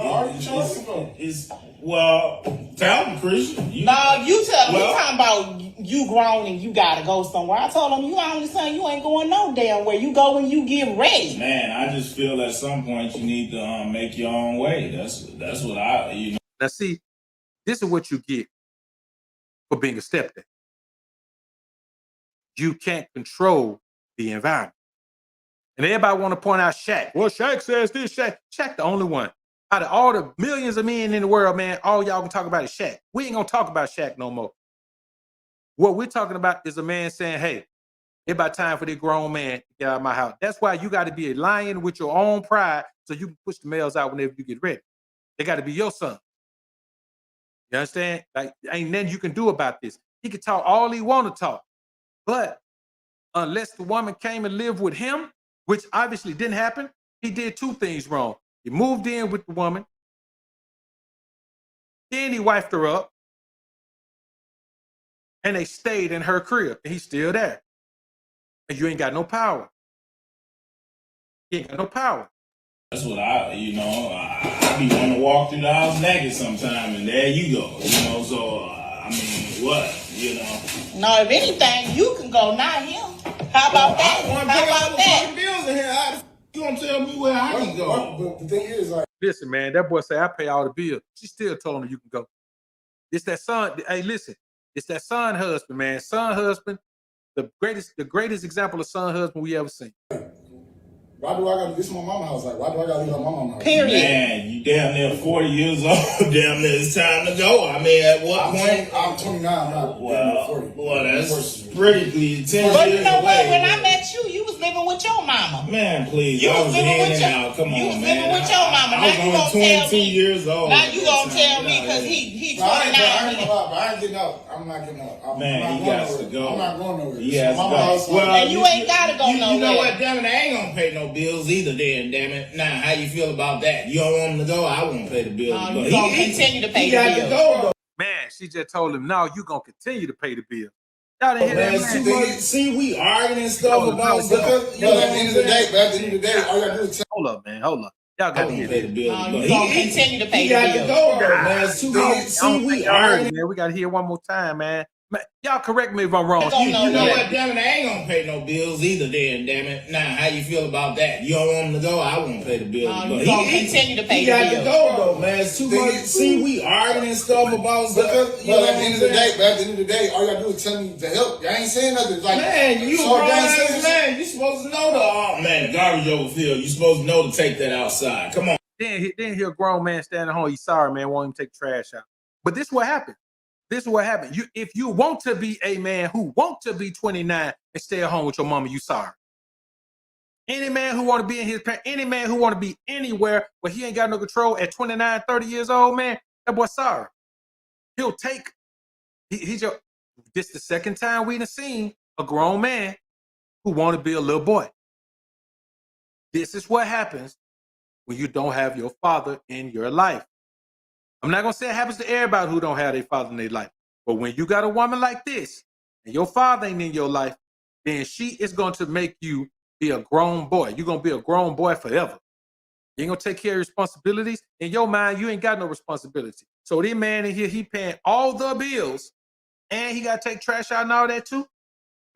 Well, tell them, Christian. No, you tell them. We talking about you grown and you gotta go somewhere. I told them you only saying you ain't going no damn where. You go when you get ready. Man, I just feel at some point you need to make your own way. That's what I. Now, see, this is what you get for being a stepdad. You can't control the environment. And everybody want to point out Shaq. Well, Shaq says this, Shaq. Shaq the only one. Out of all the millions of men in the world, man, all y'all can talk about is Shaq. We ain't gonna talk about Shaq no more. What we're talking about is a man saying, hey, it's about time for this grown man to get out of my house. That's why you got to be a lion with your own pride so you can push the males out whenever you get ready. They got to be your son. You understand? Like, ain't nothing you can do about this. He can talk all he want to talk. But unless the woman came and lived with him, which obviously didn't happen, he did two things wrong. He moved in with the woman. Then he wifed her up. And they stayed in her crib. And he's still there. And you ain't got no power. He ain't got no power. That's what I be wanting to walk through the house naked sometime, and there you go. So I mean, what, No, if anything, you can go, not him. How about that? I want to pay all the fucking bills in here. How you gonna tell me where I can go? But the thing is, like, listen, man, that boy say I pay all the bills. She still told him you can go. It's that son. Hey, listen, it's that son husband, man. Son husband, the greatest example of son husband we ever seen. Why do I gotta, this is my mama house, like, why do I gotta leave my mama house? Period. Man, you damn near 40 years old. Damn near it's time to go. I mean, at what point? I'm 29, I'm not damn near 40. Well, that's critically 10 But years you know what? away. When I met you was living with your mama. Man, please. You I was was living in with and your, out. Come you on, was man. living with your mama. I Now was you only gonna tell 22 me. years old. Now you gonna tell me Get out because of here. he No, I ain't 29. gonna lie, but I ain't getting out. I'm not getting out. Man, I'm he not got going to go. nowhere. I'm not going nowhere. He This has is to my mama go. house. Well, And you ain't gotta go You know nowhere. what? Damn it, I ain't gonna pay no bills either. Then, damn it. Now, how you feel about that? You don't want him to go? I won't pay the bills. No, but you gonna continue to pay he the got bills. to go though. Man, she just told him, no, you gonna continue to pay the bill. Y'all didn't hear Man, that, man? see, we arguing and stuff No, about no, stuff. Because, at the end of the day, but at the end of the day, all you gotta do is tell Hold up, man. Hold up. Y'all I got to won't hear pay the this. bills. No, but you gonna continue to pay he the got to bills. go though, man. It's too I many. don't See, think we y'all heard arguing. it, man. We got to hear one more time, man. Y'all correct me if I'm wrong. You You know nowhere. what? Damn it, I ain't gonna pay no bills either. Then, damn it. Now, how you feel about that? You don't want him to go? I won't pay the bills. No, but you gonna continue to pay he the got to bills. go though, man. It's too much. See, we arguing and stuff about stuff. Because, You know at the what end I'm of the saying? day, but at the end of the day, all you gotta do is tell me to help. Y'all ain't saying nothing. Like, Man, you so grown y'all ain't ass saying man. You supposed to know the garbage overfill. You supposed to know to take that outside. Come on. Then hear a grown man standing at home. He's sorry, man. Won't even take the trash out. But this is what happened. This is what happened. If you want to be a man who want to be 29 and stay at home with your mama, you sorry. Any man who want to be in his parents, any man who want to be anywhere where he ain't got no control at 29, 30 years old, man, that boy sorry. He'll take, he's your, this the second time we done seen a grown man who want to be a little boy. This is what happens when you don't have your father in your life. I'm not going to say it happens to everybody who don't have their father in their life. But when you got a woman like this and your father ain't in your life, then she is going to make you be a grown boy. You're going to be a grown boy forever. You ain't going to take care of responsibilities. In your mind, you ain't got no responsibility. So this man in here, he paying all the bills and he got to take trash out and all that too.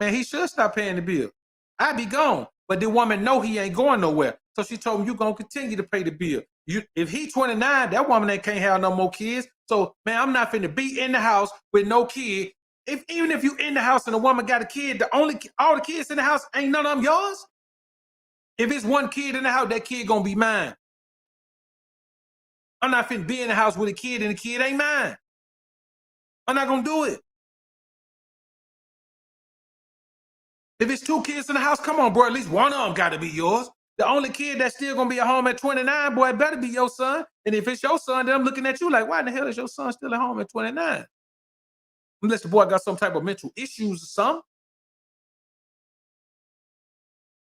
Man, he should stop paying the bill. I be gone. But the woman know he ain't going nowhere. So she told him, you going to continue to pay the bill. If he 29, that woman ain't can't have no more kids. So, man, I'm not finna be in the house with no kid. Even if you in the house and the woman got a kid, all the kids in the house, ain't none of them yours. If it's one kid in the house, that kid gonna be mine. I'm not finna be in the house with a kid and the kid ain't mine. I'm not gonna do it. If it's two kids in the house, come on, bro. At least one of them got to be yours. The only kid that's still gonna be at home at 29, boy, it better be your son. And if it's your son, then I'm looking at you like, why in the hell is your son still at home at 29? Unless the boy got some type of mental issues or something.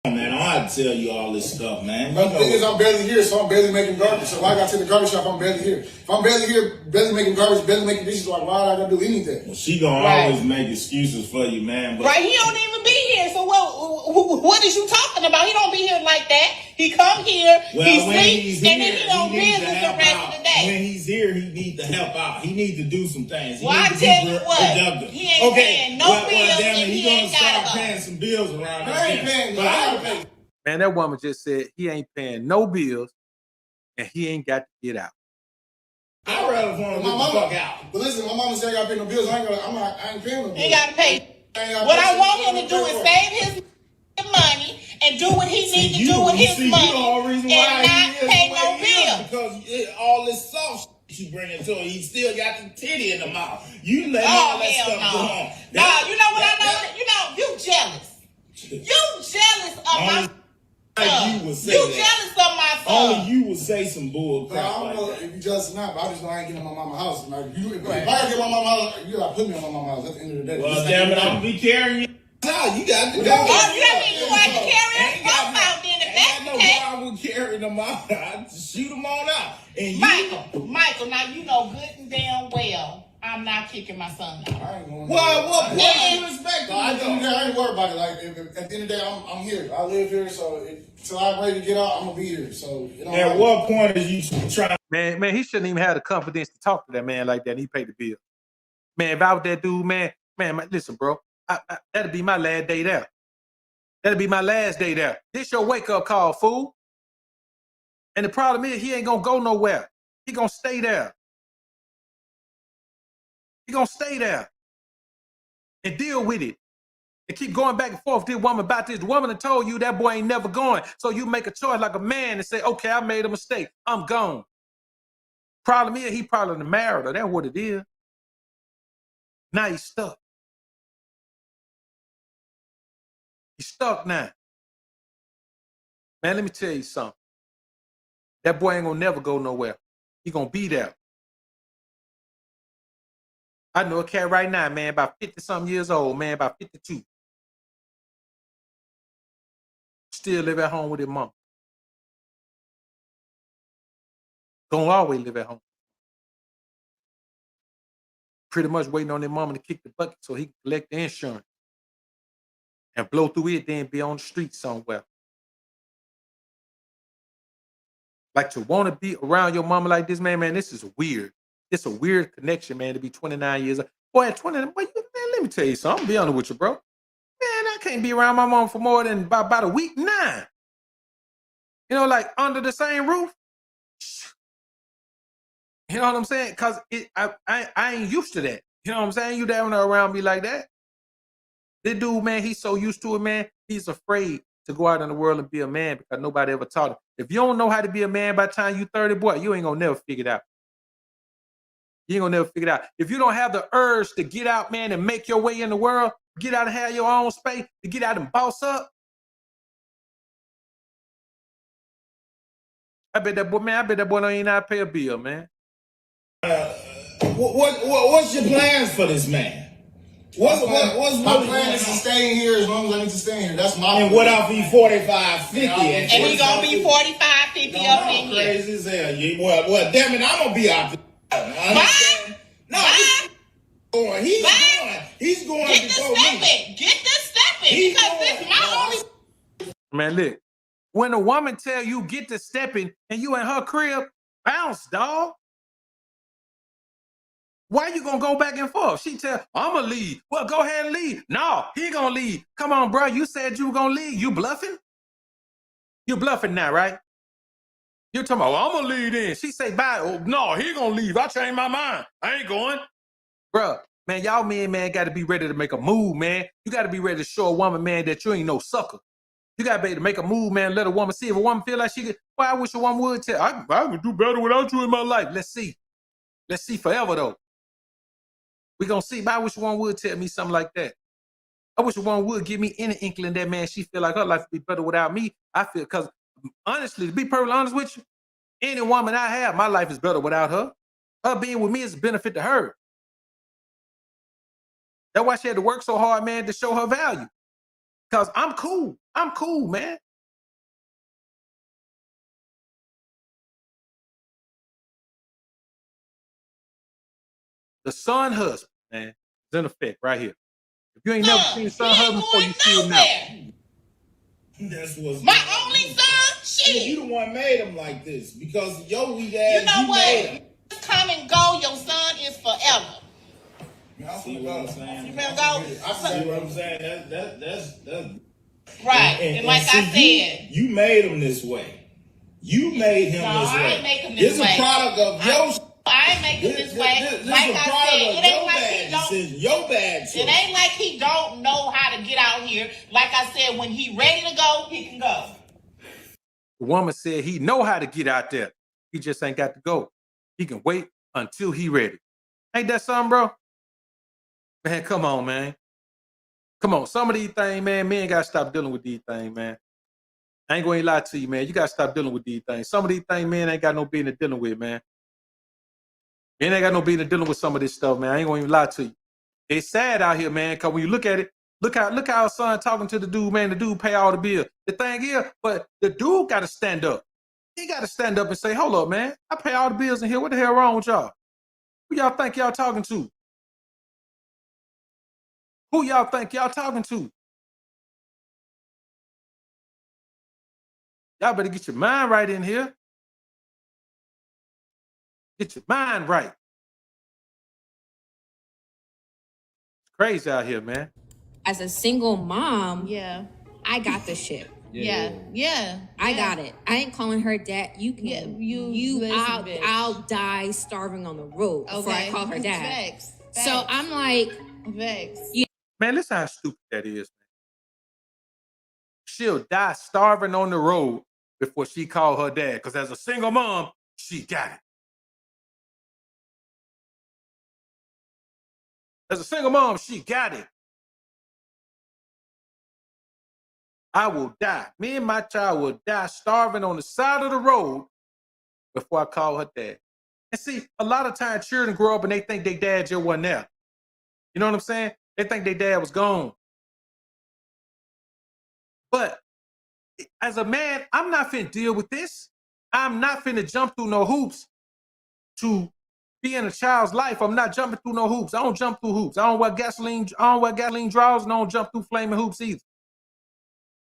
Man, I don't have to tell you all this stuff, man. But the thing is, I'm barely here, so I'm barely making garbage. So why I got to the garbage shop, I'm barely here. If I'm barely here, barely making garbage, barely making dishes, like, why I gotta do anything? Well, she gonna Right. always make excuses for you, man. But Right, he don't even be here. So what is you talking about? He don't be here like that. He come here, well, he when he's sleep, here, and then he don't needs to business the help rest out. of the day. When he's here, he needs to help out. He needs to do some things. He Well, I needs to tell be you what, productive. he ain't paying no bills damn it, and he he gonna ain't start gotta go. paying some bills around I ain't this paying, but I I gotta pay. Man, that woman just said he ain't paying no bills and he ain't got to get out. I'd rather want to My get the mama, fuck out. but listen, my mama said I gotta pay no bills. I ain't paying no bills. He gotta pay. I ain't gotta What pay I want him shit. to do is save his money and do what he needs to do with his You money the whole reason and why not he is pay the no way he is, bills. because all this soft shit you bring into him, he still got the titty in the mouth. You let Oh, all that hell stuff no. go on. Nah, you know what I know? You know, you jealous. You jealous of my Only like son. you would say You that. jealous of my son. Only you would say some bull But I crap don't like know that. if you just or not, but I just know I ain't getting my mama house. Like, if Right. I gotta get my mama house, you gotta put me on my mama house at the end of the day. Well, Just damn it, like I'm gonna be carrying you out. You got to go. Oh, you don't mean you want to carry us Ain't got both out then if ain't that's got the no case. problem carrying them out. I just shoot them on out. And Michael, now you know good and damn well I'm not kicking my son out. I ain't going what point Yeah. do you expect No, at the end of the day, to I ain't worried about it. Like, if at the end of the day, I'm here. I live here, so till I'm ready to get out, I'm gonna be here. So, you know. At what point is you trying? Man, he shouldn't even have the confidence to talk to that man like that. And he paid the bill. Man, if I was that dude, man, listen, bro, that'd be my last day there. That'd be my last day there. This your wake-up call, fool. And the problem is he ain't gonna go nowhere. He gonna stay there. He gonna stay there and deal with it. and keep going back and forth with this woman about this. The woman that told you that boy ain't never going. So you make a choice like a man and say, okay, I made a mistake. I'm gone. Problem is, he probably married her. That's what it is. Now he's stuck. He's stuck now. Man, let me tell you something. That boy ain't gonna never go nowhere. He gonna be there. I know a cat right now, man, about 50-something years old, man, about 52. Still live at home with his mom. Gonna always live at home. Pretty much waiting on their mama to kick the bucket so he can collect the insurance and blow through it, then be on the street somewhere. Like to want to be around your mama like this, man, this is weird. It's a weird connection, man, to be 29 years old. Boy, at 20, boy, man, let me tell you something. I'm be honest with you, bro. Man, I can't be around my mom for more than about a week. Nah. You know, like under the same roof. You know what I'm saying? Because I ain't used to that. You know what I'm saying? You down there around me like that. This dude, man, he's so used to it, man. He's afraid to go out in the world and be a man because nobody ever taught him. If you don't know how to be a man by the time you 30, boy, you ain't gonna never figure it out. You ain't gonna never figure it out. If you don't have the urge to get out, man, and make your way in the world, get out and have your own space, to get out and boss up. I bet that boy don't even know how to pay a bill, man. What's your plans for this man? My plan is to stay here as long as I need to stay here. That's my plan. And what if he 45, 50? And he gonna be 45, 50 up in here. Crazy as hell. Well, damn it, I'm gonna be out there. Why? No, he's going. He's going Get to the go stepping. Get the stepping. Because this my only. Man, look. When a woman tell you get to stepping and you in her crib, bounce, dog. Why you gonna go back and forth? She tell, I'ma leave. Well, go ahead and leave. No, he gonna leave. Come on, bro. You said you were gonna leave. You bluffing? You bluffing now, right? You talking about, well, I'm gonna leave then. She say, bye. Oh, no, he gonna leave. I changed my mind. I ain't going. Bro, man, y'all men, man, gotta be ready to make a move, man. You gotta be ready to show a woman, man, that you ain't no sucker. You gotta be able to make a move, man. Let a woman see. If a woman feel like she could, well, I wish a woman would tell. I could do better without you in my life. Let's see. Let's see forever, though. We gonna see. But I wish a woman would tell me something like that. I wish a woman would give me any inkling that, man, she feel like her life would be better without me. I feel, because honestly, to be perfectly honest with you, any woman I have, my life is better without her. Her being with me is a benefit to her. That's why she had to work so hard, man, to show her value. Because I'm cool. I'm cool, man. The son husband, man, is in effect right here. If you ain't never seen the son husband before, you see him now. That's what's my only son. Shit. You the one made him like this because your weak ass. You know what? Come and go. Your son is forever. See what I'm saying? You better go. I see what I'm saying. That's right. And like I said, you made him this way. You made him this way. I ain't make him this way. This is a product of your. I ain't make him this way. Like I said, it ain't like he don't. Your bad choice. It ain't like he don't know how to get out here. Like I said, when he ready to go, he can go. The woman said he know how to get out there. He just ain't got to go. He can wait until he ready. Ain't that something, bro? Man, come on, man. Come on. Some of these things, man, men got to stop dealing with these things, man. I ain't going to lie to you, man. You got to stop dealing with these things. Some of these things, man, ain't got no business dealing with, man. Men ain't got no business dealing with some of this stuff, man. I ain't going to even lie to you. It's sad out here, man, because when you look at it, look how our son talking to the dude, man. The dude pay all the bills. The thing is, but the dude got to stand up. He got to stand up and say, hold up, man. I pay all the bills in here. What the hell wrong with y'all? Who y'all think y'all talking to? Who y'all think y'all talking to? Y'all better get your mind right in here. Get your mind right. It's crazy out here, man. As a single mom, Yeah. I got this shit. Yeah. I got it. I ain't calling her dad. You can. Listen, I'll die starving on the road before I call her dad. Facts. So I'm like, Facts. Man, listen how stupid that is, man. she'll die starving on the road before she call her dad. Because as a single mom, she got it. As a single mom, she got it. I will die. Me and my child will die starving on the side of the road before I call her dad. And see, a lot of times children grow up and they think their dad just wasn't there. You know what I'm saying? They think their dad was gone. But as a man, I'm not finna deal with this. I'm not finna jump through no hoops to be in a child's life. I'm not jumping through no hoops. I don't jump through hoops. I don't wear gasoline draws, and I don't jump through flaming hoops either.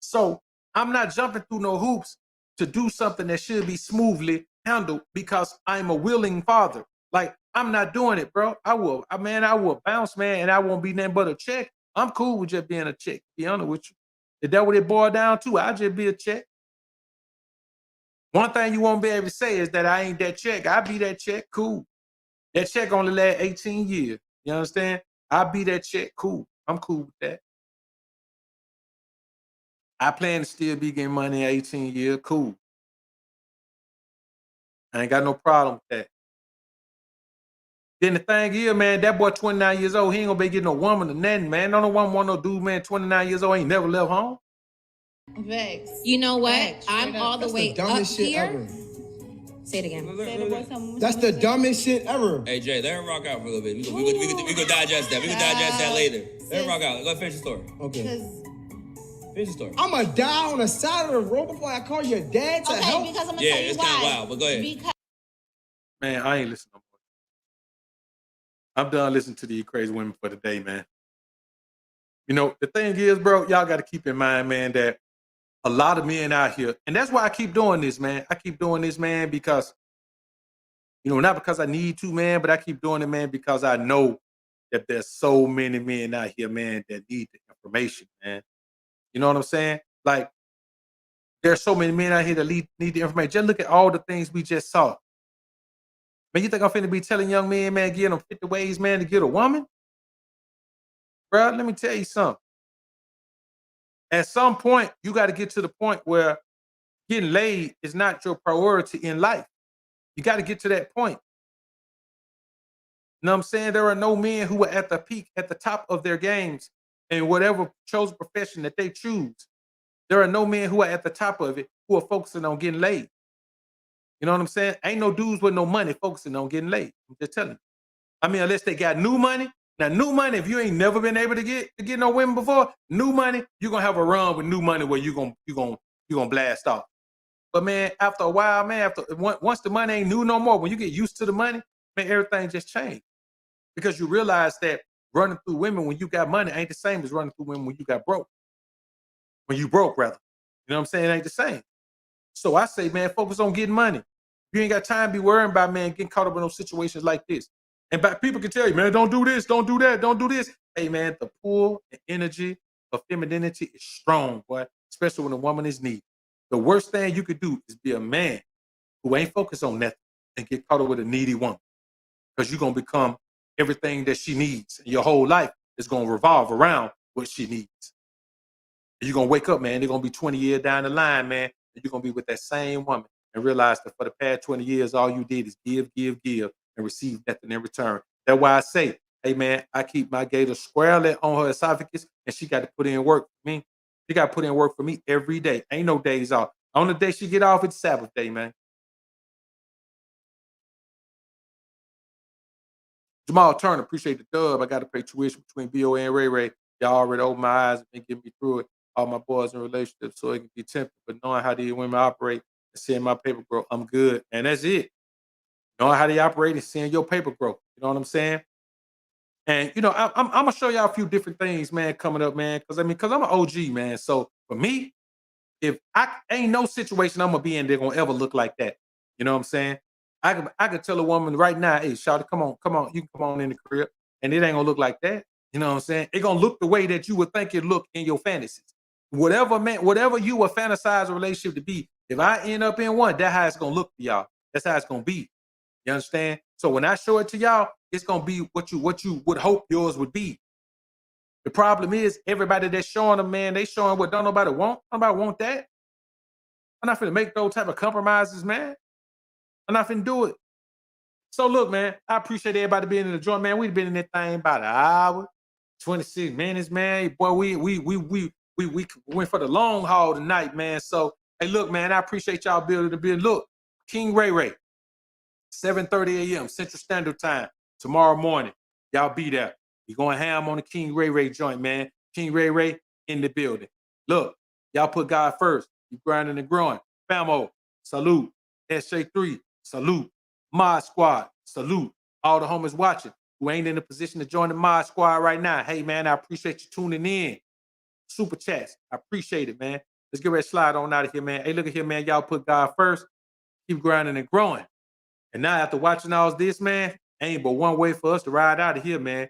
So I'm not jumping through no hoops to do something that should be smoothly handled because I'm a willing father. Like, I'm not doing it, bro. I will bounce, man, and I won't be nothing but a check. I'm cool with just being a check, to be honest with you. If that what it boiled down to, I'll just be a check. One thing you won't be able to say is that I ain't that check. I'll be that check, cool. That check only last 18 years. You understand? I'll be that check, cool. I'm cool with that. I plan to still be getting money in 18 years, cool. I ain't got no problem with that. Then the thing is, man, that boy 29 years old, he ain't gonna be getting no woman or nothing, man. No one want no dude, man, 29 years old, ain't never left home. Vex. You know what? Vex, I'm all the That's way the dumbest up shit here. ever. Say it again. That's the dumbest shit ever. Hey Jay, let him rock out for a little bit. We could digest that. We could digest that later. Let him rock out. Go finish the story. Okay. Finish the story. I'ma die on the side of the road before I call your dad to help. Because I'm gonna tell you it's why. kind of wild, but go ahead. Because Man, I ain't listening no more. I'm done listening to these crazy women for the day, man. You know, the thing is, bro, y'all got to keep in mind, man, that a lot of men out here, and that's why I keep doing this, man. I keep doing this, man, because, you know, not because I need to, man, but I keep doing it, man, because I know that there's so many men out here, man, that need the information, man. You know what I'm saying? Like, there's so many men out here that need the information. Just look at all the things we just saw. Man, you think I'm finna be telling young men, man, give them 50 ways, man, to get a woman? Bro, let me tell you something. At some point, you got to get to the point where getting laid is not your priority in life. You got to get to that point. You know what I'm saying? There are no men who are at the peak, at the top of their games in whatever chosen profession that they choose. There are no men who are at the top of it who are focusing on getting laid. You know what I'm saying? Ain't no dudes with no money focusing on getting laid. I'm just telling you. I mean, unless they got new money. Now, new money, if you ain't never been able to get no women before, new money, you're gonna have a run with new money where you're gonna blast off. But man, after a while, man, once the money ain't new no more, when you get used to the money, man, everything just changed. Because you realize that running through women when you got money ain't the same as running through women when you got broke. When you broke, rather. You know what I'm saying? It ain't the same. So I say, man, focus on getting money. You ain't got time to be worrying about, man, getting caught up in those situations like this. And people can tell you, man, don't do this, don't do that, don't do this. Hey, man, the pull and energy of femininity is strong, boy, especially when a woman is needed. The worst thing you could do is be a man who ain't focused on nothing and get caught up with a needy woman, because you're going to become everything that she needs. And your whole life is going to revolve around what she needs. And you're going to wake up, man, they're going to be 20 years down the line, man, and you're going to be with that same woman and realize that for the past 20 years, all you did is give, and receive nothing in return. That's why I say, hey, man, I keep my gator squarely on her esophagus, and she got to put in work for me. She got to put in work for me every day. Ain't no days off. On the day she get off, it's Sabbath day, man. Jamal Turner, appreciate the dub. I got to pay tuition between BOA and Ray Ray. Y'all already opened my eyes and been getting me through it. All my boys in relationships, so it can be tempting. But knowing how these women operate and seeing my paper grow, I'm good. And that's it. Knowing how they operate and seeing your paper grow. You know what I'm saying? And, you know, I'm going to show y'all a few different things, man, coming up, man. Because I'm an OG, man. So for me, if I ain't no situation I'm going to be in, they're going to ever look like that. You know what I'm saying? I could tell a woman right now, hey, shawty, come on. You can come on in the crib. And it ain't going to look like that. You know what I'm saying? It's going to look the way that you would think it look in your fantasies. Whatever you would fantasize a relationship to be, if I end up in one, that's how it's going to look to y'all. That's how it's going to be. You understand? So when I show it to y'all, it's gonna be what you would hope yours would be. The problem is everybody that's showing them, man, they showing what don't nobody want. Nobody want that. I'm not finna make those type of compromises, man. I'm not finna do it. So look, man, I appreciate everybody being in the joint, man. We've been in that thing about an hour, 26 minutes, man. Boy, we went for the long haul tonight, man. So, hey, look, man, I appreciate y'all building the building. Look, King Ray Ray, 7:30 a.m. Central Standard Time tomorrow morning. Y'all be there. We going ham on the King Ray Ray joint, man. King Ray Ray in the building. Look, y'all put God first. You grinding and growing. Famo, salute. SJ3, salute. Mod Squad, salute. All the homies watching who ain't in a position to join the Mod Squad right now. Hey, man, I appreciate you tuning in. Super chats, I appreciate it, man. Let's get ready to slide on out of here, man. Hey, look at here, man. Y'all put God first. Keep grinding and growing. And now after watching all this, man, ain't but one way for us to ride out of here, man.